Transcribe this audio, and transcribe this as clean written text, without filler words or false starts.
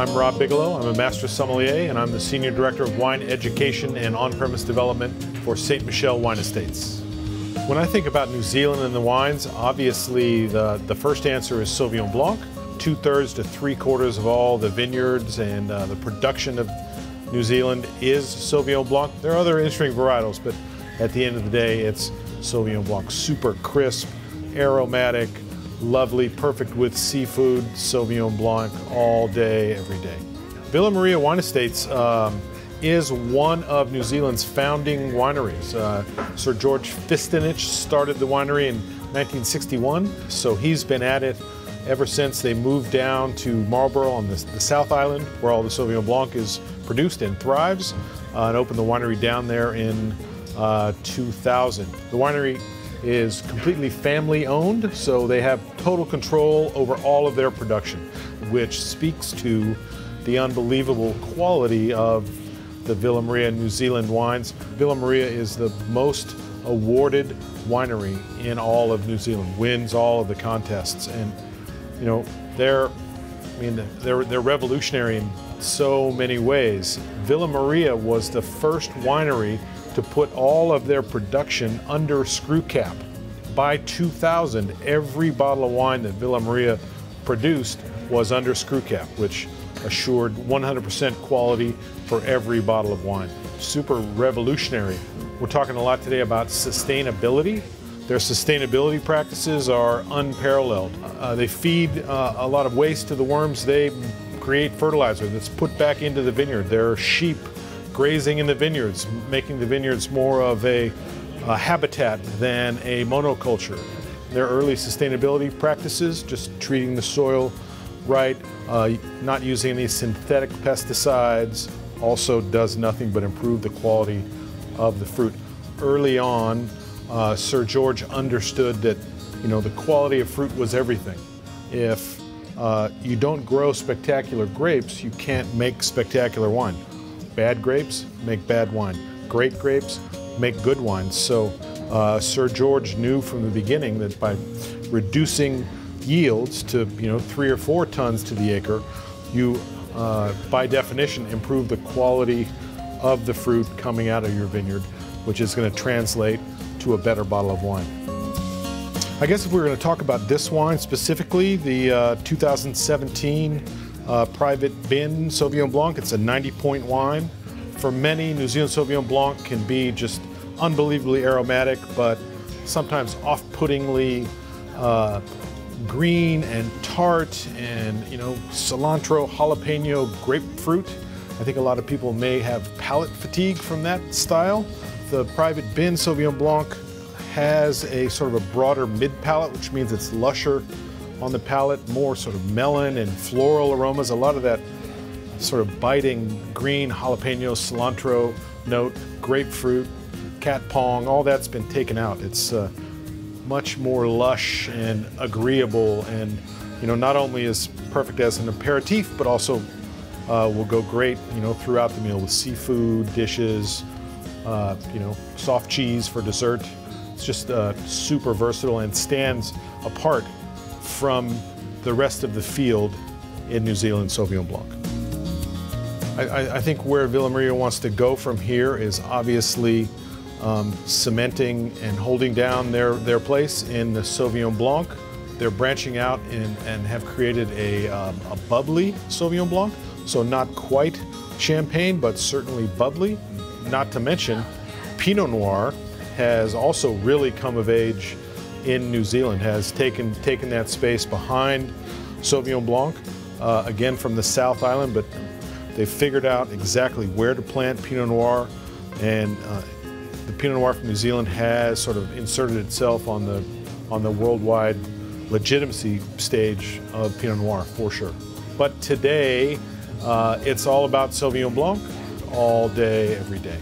I'm Rob Bigelow. I'm a Master Sommelier, and I'm the Senior Director of Wine Education and On-Premise Development for St. Michel Wine Estates. When I think about New Zealand and the wines, obviously the first answer is Sauvignon Blanc. 2/3 to 3/4 of all the vineyards and the production of New Zealand is Sauvignon Blanc. There are other interesting varietals, but at the end of the day, it's Sauvignon Blanc. Super crisp, aromatic, lovely, perfect with seafood, Sauvignon Blanc all day, every day. Villa Maria Wine Estates is one of New Zealand's founding wineries. Sir George Fistenich started the winery in 1961, so he's been at it ever since they moved down to Marlborough on the South Island, where all the Sauvignon Blanc is produced and thrives, and opened the winery down there in 2000. The winery is completely family owned, so they have total control over all of their production, which speaks to the unbelievable quality of the Villa Maria New Zealand wines. Villa Maria is the most awarded winery in all of New Zealand, wins all of the contests, and you know they're revolutionary in so many ways. Villa Maria was the first winery to put all of their production under screw cap. By 2000, every bottle of wine that Villa Maria produced was under screw cap, which assured 100% quality for every bottle of wine. Super revolutionary. We're talking a lot today about sustainability. Their sustainability practices are unparalleled. They feed a lot of waste to the worms. They create fertilizer that's put back into the vineyard. There are sheep grazing in the vineyards, making the vineyards more of a habitat than a monoculture. Their early sustainability practices, just treating the soil right, not using any synthetic pesticides, also does nothing but improve the quality of the fruit. Early on, Sir George understood that the quality of fruit was everything. If you don't grow spectacular grapes, you can't make spectacular wine. Bad grapes make bad wine. Great grapes make good wine. So Sir George knew from the beginning that by reducing yields to 3 or 4 tons to the acre, you by definition improve the quality of the fruit coming out of your vineyard, which is going to translate to a better bottle of wine. I guess if we were going to talk about this wine specifically, the 2017 Private Bin Sauvignon Blanc, it's a 90-point wine. For many, New Zealand Sauvignon Blanc can be just unbelievably aromatic, but sometimes off-puttingly green and tart, and cilantro, jalapeno, grapefruit. I think a lot of people may have palate fatigue from that style. The Private Bin Sauvignon Blanc has a sort of a broader mid-palate, which means it's lusher on the palate, more sort of melon and floral aromas. A lot of that sort of biting green jalapeno, cilantro note, grapefruit, cat pong, all that's been taken out. It's much more lush and agreeable, and not only is perfect as an aperitif, but also will go great throughout the meal with seafood dishes, soft cheese for dessert. It's just super versatile and stands apart from the rest of the field in New Zealand Sauvignon Blanc. I think where Villa Maria wants to go from here is obviously cementing and holding down their place in the Sauvignon Blanc. They're branching out and have created a bubbly Sauvignon Blanc, so not quite champagne, but certainly bubbly. Not to mention, Pinot Noir has also really come of age in New Zealand, has taken that space behind Sauvignon Blanc, again from the South Island, but they've figured out exactly where to plant Pinot Noir, and the Pinot Noir from New Zealand has sort of inserted itself on the worldwide legitimacy stage of Pinot Noir, for sure. But today, it's all about Sauvignon Blanc, all day, every day.